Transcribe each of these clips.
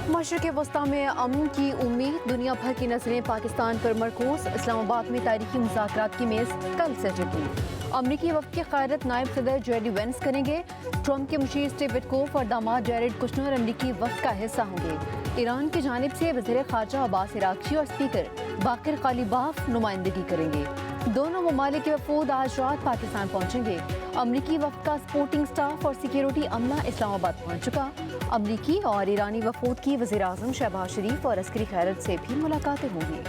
मशरक़ वस्ता में अमन की उम्मीद, दुनिया भर की नजरें पाकिस्तान पर मरकूज। इस्लामाबाद में तारीखी मुज़ाकरात की मेज़ कल से टिकी। अमरीकी वफ़द की क़यादत नायब सदर जेडी वेंस करेंगे। ट्रंप के मुशीर स्टीव विटकोफ और दामाद जैरेड कुशनर अमरीकी वफ़द का हिस्सा होंगे। ईरान की जानिब से वज़ीर ख़ारजा अब्बास इराक़ची और स्पीकर बाक़िर ग़ालिबाफ नुमाइंदगी करेंगे। दोनों ममालिक के वफ़ूद आज रात पाकिस्तान पहुँचेंगे। अमरीकी वफ़द का सपोर्टिंग स्टाफ और सिक्योरिटी अमला इस्लामाबाद पहुँच चुका। अमरीकी और ईरानी वफ़ूद की वज़ीर आज़म शहबाज शरीफ और अस्करी क़यादत से भी मुलाकातें होंगी।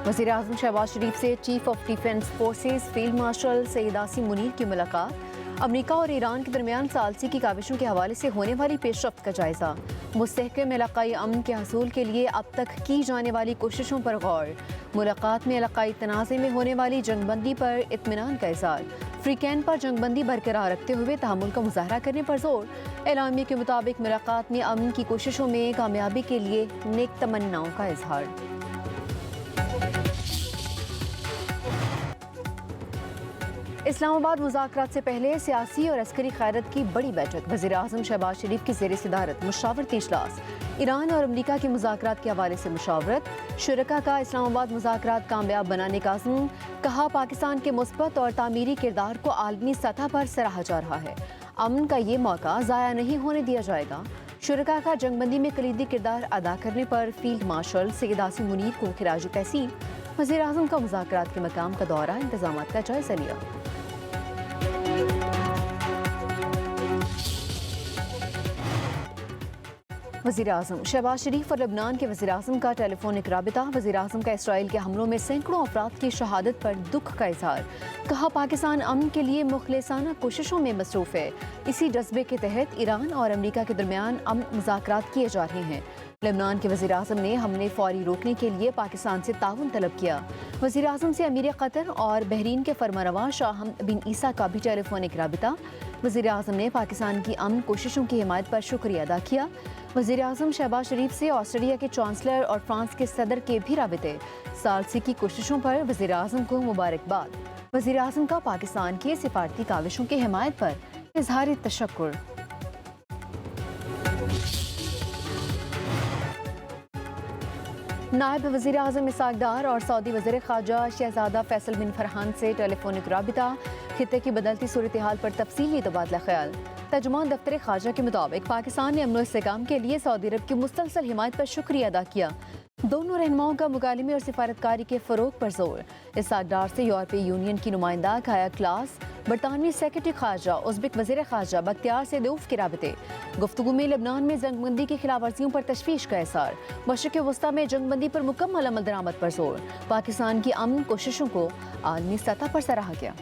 वज़ीर आज़म शहबाज शरीफ से chief of defence forces field marshal Saeed Asim Munir की मुलाकात। अमरीका और ईरान के दरमियान सालसी की काविशों के हवाले से होने वाली पेशरफ्त का जायजा। मुस्तहकम इलाकाई अमन के हसूल के लिए अब तक की जाने वाली कोशिशों पर गौर। मुलाकात में इलाकाई तनाज़े में होने वाली जंगबंदी पर इत्मीनान का इज़हार। फ्री कैंप पर जंगबंदी बरकरार रखते हुए तहम्मुल का मुज़ाहरा करने पर जोर। एलामिया के मुताबिक मुलाकात में अमन की कोशिशों में कामयाबी के लिए नेक तमन्नाओं का इज़हार। इस्लामाबाद मुज़ाकरात से पहले सियासी और अस्करी क़यादत की बड़ी बैठक। वज़ीर आज़म शहबाज शरीफ की ज़ेर सदारत मुशावरती इजलास। ईरान और अमरीका के मुज़ाकरात के हवाले से मुशावरत। शुरका का इस्लामाबाद मुज़ाकरात कामयाब बनाने का अज़्म। कहा, पाकिस्तान के मुस्बत और तामीरी किरदार को आलमी सतह पर सराहा जा रहा है। अमन का ये मौका ज़ाया नहीं होने दिया जाएगा। शुरका का जंगबंदी में कलीदी किरदार अदा करने पर फील्ड मार्शल सईद आसिम मुनीर को खिराज तहसीन। वज़ीर आज़म का मुज़ाकरात के मकाम का दौरा, इंतज़ामात का जायज़ा लिया। वज़ीर आज़म शहबाज शरीफ और लबनान के वज़ीर आज़म का टेलीफोनिक राबिता। वज़ीर आज़म का इसराइल के हमलों में सैकड़ों अफराद की शहादत पर दुख का इज़हार। कहा, पाकिस्तान अमन के लिए मुखलिसाना कोशिशों में मसरूफ़ है। इसी जज्बे के तहत ईरान और अमरीका के दरमियान अमन मुज़ाकरात किए जा रहे हैं। लबनान के वज़ीर आज़म ने हमले फौरी रोकने के लिए पाकिस्तान से ताउन तलब किया। वज़ीर आज़म से अमीर कतर और बहरीन के फरमानरवा शाह बिन ईसा का भी टेलीफोनिक राबिता। वज़ीर आज़म ने पाकिस्तान की अमन कोशिशों की हिमायत पर शुक्रिया अदा किया। वज़ीर आज़म शहबाज शरीफ से ऑस्ट्रेलिया के चांसलर और फ्रांस के सदर के भी राबिते। सालसी की कोशिशों पर वज़ीर आज़म को मुबारकबाद। वज़ीर आज़म का पाकिस्तान की सिफारती काविशों की हिमायत पर इज़हार तशक्कुर। नायब वज़ीर आज़म इसहाक़ डार और सऊदी वज़ीर ख़ारजा शहज़ादा फैसल बिन फरहान से टेलीफोनिक राबिता। खित्ते की बदलती सूरत हाल पर तफसीली तबादला ख्याल। तर्जुमान दफ्तर ख़ारजा के मुताबिक पाकिस्तान ने अमन इस्तेहकाम के लिए सऊदी अरब की मुसलसल हिमायत पर शुक्रिया अदा किया। दोनों रहनुमाओं का मुकालमे और सिफारतकारी के फ़रोग पर जोर। इसहाक़ डार से यूरोपीय यूनियन की नुमाइंदा काया क्लास, बरतानवी सेक्रेटरी ख़ारजा, उज़्बेक वज़ीर ख़ारजा बख्तियार सैदौफ के राबिते। गुफ्तगू में लबनान में जंगबंदी की खिलाफ वर्जियों पर तशवीश का इज़हार। मशरक़ वस्ता में जंगबंदी पर मुकम्मल अमल दरामद पर जोर। पाकिस्तान की अमन कोशिशों को आलमी सतह पर सराहा गया।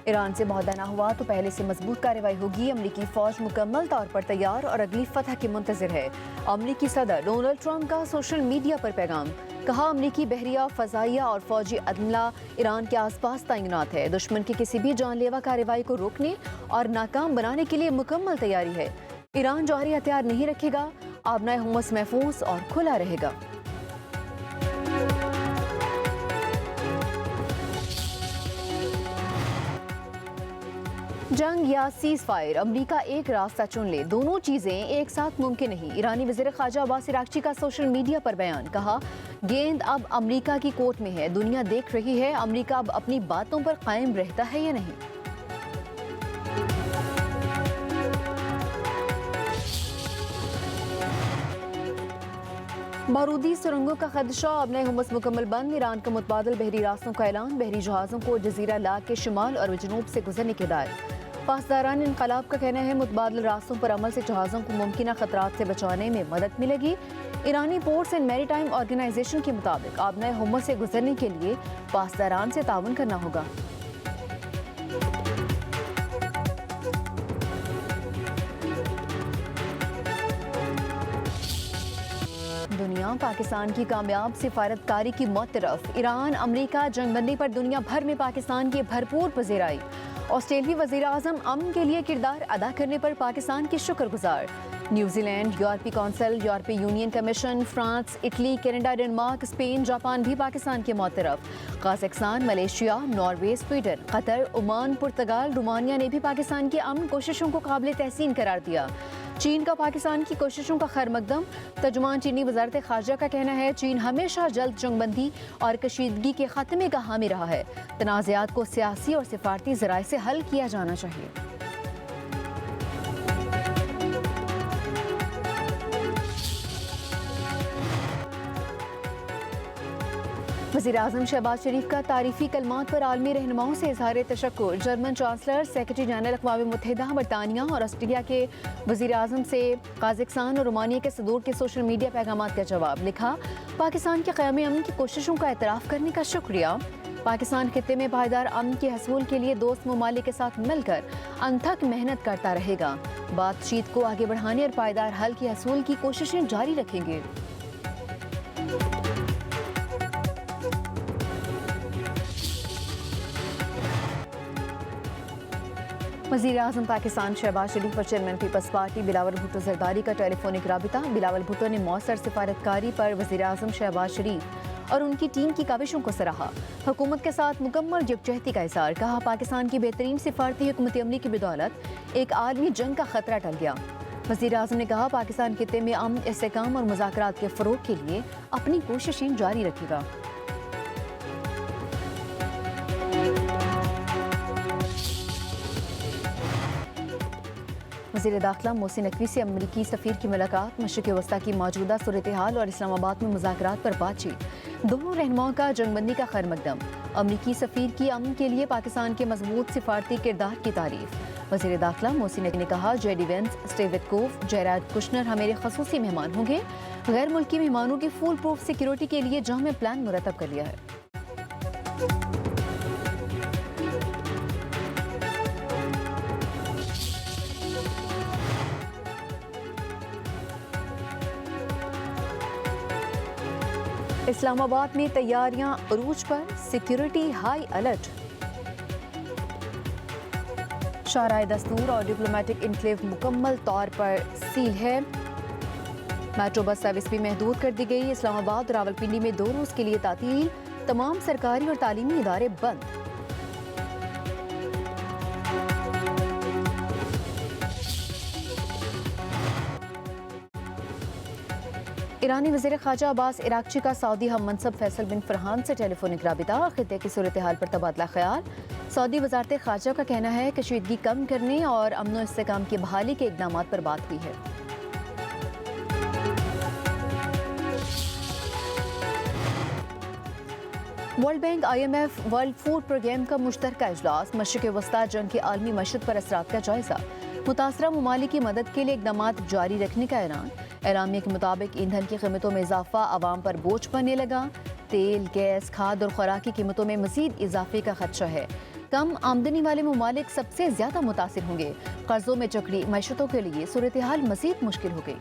ईरान से मुआहदा न हुआ तो पहले से मजबूत कार्रवाई होगी। अमरीकी फौज मुकम्मल तौर पर तैयार और अगली फतह की मुंतज़िर है। अमरीकी सदर डोनाल्ड ट्रंप का सोशल मीडिया पर पैगाम। कहा, अमरीकी बहरिया, फ़ज़ाइया और फौजी अदला ईरान के आसपास तैनात है। दुश्मन की किसी भी जानलेवा कार्रवाई को रोकने और नाकाम बनाने के लिए मुकम्मल तैयारी है। ईरान जौहरी हथियार नहीं रखेगा। आबनाए हुमस महफूज और खुला रहेगा। जंग या सीज फायर, अमरीका एक रास्ता चुन ले, दोनों चीजें एक साथ मुमकिन नहीं। ईरानी वज़ीर ख़ारजा अब्बास इराक़ची का सोशल मीडिया पर बयान। कहा, गेंद अब अमरीका की कोर्ट में है, दुनिया देख रही है अमरीका अब अपनी बातों पर कायम रहता है या नहीं। बारूदी सुरंगों का खदशा, अब नए हुमस मुकम्मल बंद। ईरान का मुतबादल बहरी रास्तों का ऐलान। बहरी जहाज़ों को जजीरा ला के शिमाल और जनूब से गुजरने की हिदायत। पासदारान इनकलाब का कहना है मुतबादल रास्तों पर अमल से जहाज़ों को मुमकिन खतरात से बचाने में मदद मिलेगी। ईरानी पोर्ट्स एंड मैरीटाइम ऑर्गेनाइजेशन के मुताबिक अब नए हुमस से गुजरने के लिए पासदारान से ताउन करना होगा। दुनिया पाकिस्तान की कामयाब सिफारतकारी की मुतरफ। ईरान अमरीका जंगबंदी पर दुनिया भर में पाकिस्तान की भरपूर पज़ीराई। ऑस्ट्रेलियाई वज़ीर आज़म अमन के लिए किरदार अदा करने पर पाकिस्तान की शुक्रगुजार। نیوزی لینڈ، یورپی کونسل، یورپی union commission, France, Italy, Canada, Denmark, Spain, Japan بھی پاکستان کے معترف۔ Kazakhstan, Malaysia, Norway, Sweden, Qatar, Oman, Portugal, Romania نے بھی پاکستان کی امن کوششوں کو قابل تحسین قرار دیا۔ چین کا پاکستان کی کوششوں کا خیر مقدم۔ ترجمان چینی وزارت خارجہ کا کہنا ہے چین ہمیشہ جلد جنگ بندی اور کشیدگی کے خاتمے کا حامی رہا ہے۔ تنازعات کو سیاسی اور سفارتی ذرائع سے حل کیا جانا چاہیے۔ وزیراعظم شہباز شریف کا تعریفی کلمات پر عالمی رہنماؤں سے اظہار تشکر۔ جرمن چانسلر، سیکرٹری جنرل اقوام متحدہ، برطانیہ اور آسٹریلیا کے وزیراعظم سے قازقستان اور رومانیہ کے صدور کے سوشل میڈیا پیغامات کا جواب۔ لکھا، پاکستان کے قیام امن کی کوششوں کا اعتراف کرنے کا شکریہ۔ پاکستان خطے میں پائیدار امن کے حصول کے لیے دوست ممالک کے ساتھ مل کر انتھک محنت کرتا رہے گا۔ بات چیت کو آگے بڑھانے اور پائیدار حل کے حصول کی کوششیں جاری رکھیں گے۔ وزیر اعظم پاکستان شہباز شریف اور چیئرمین پیپلز پارٹی بلاول بھٹو زرداری کا ٹیلی فونک رابطہ۔ بلاول بھٹو نے مؤثر سفارتکاری پر وزیر اعظم شہباز شریف اور ان کی ٹیم کی کاوشوں کو سراہا۔ حکومت کے ساتھ مکمل یکجہتی کا اظہار۔ کہا، پاکستان کی بہترین سفارتی حکمت عملی کی بدولت ایک عالمی جنگ کا خطرہ ٹل گیا۔ وزیر اعظم نے کہا، پاکستان خطے میں امن، استحکام اور مذاکرات کے فروغ کے لیے اپنی کوششیں جاری رکھے گا۔ وزیر داخلہ محسن نقوی سے امریکی سفیر کی ملاقات۔ مشرق وسطیٰ کی موجودہ صورتحال اور اسلام آباد میں مذاکرات پر بات چیت۔ دونوں رہنماؤں کا جنگ بندی کا خیر مقدم۔ امریکی سفیر کی امن کے لیے پاکستان کے مضبوط سفارتی کردار کی تعریف۔ وزیر داخلہ محسن نقوی نے کہا، J D Vance, Steve Witkoff, Jared Kushner ہمارے خصوصی مہمان ہوں گے۔ غیر ملکی مہمانوں کی فول پروف سیکیورٹی کے لیے جامع پلان مرتب کر لیا ہے۔ اسلام آباد میں تیاریاں عروج پر، سیکیورٹی ہائی الرٹ۔ شاہراہ دستور اور ڈپلومیٹک انکلیو مکمل طور پر سیل ہے۔ میٹرو بس سروس بھی محدود کر دی گئی۔ اسلام آباد اور راولپنڈی میں 2 روز کے لیے تعطیل، تمام سرکاری اور تعلیمی ادارے بند۔ ایرانی وزیر خارجہ عباس عراقچی کا سعودی ہم منصب فیصل بن فرحان سے ٹیلی فونک رابطہ۔ خطے کی صورتحال پر تبادلہ خیال۔ سعودی وزارت خارجہ کا کہنا ہے کشیدگی کم کرنے اور امن و استحکام کی بحالی کے اقدامات پر بات ہوئی ہے۔ World Bank, I M F, World Food Programme کا مشترکہ اجلاس۔ مشرق وسطیٰ جنگ کی عالمی معیشت پر اثرات کا جائزہ۔ متاثرہ ممالک کی مدد کے لیے اقدامات جاری رکھنے کا اعلان۔ اعلامیہ کے مطابق ایندھن کی قیمتوں میں اضافہ عوام پر بوجھ بننے لگا۔ تیل، گیس، کھاد اور خوراک کی قیمتوں میں مزید اضافے کا خدشہ ہے۔ کم آمدنی والے ممالک سب سے زیادہ متاثر ہوں گے۔ قرضوں میں جکڑی معیشتوں کے لیے صورتحال مزید مشکل ہو گئی۔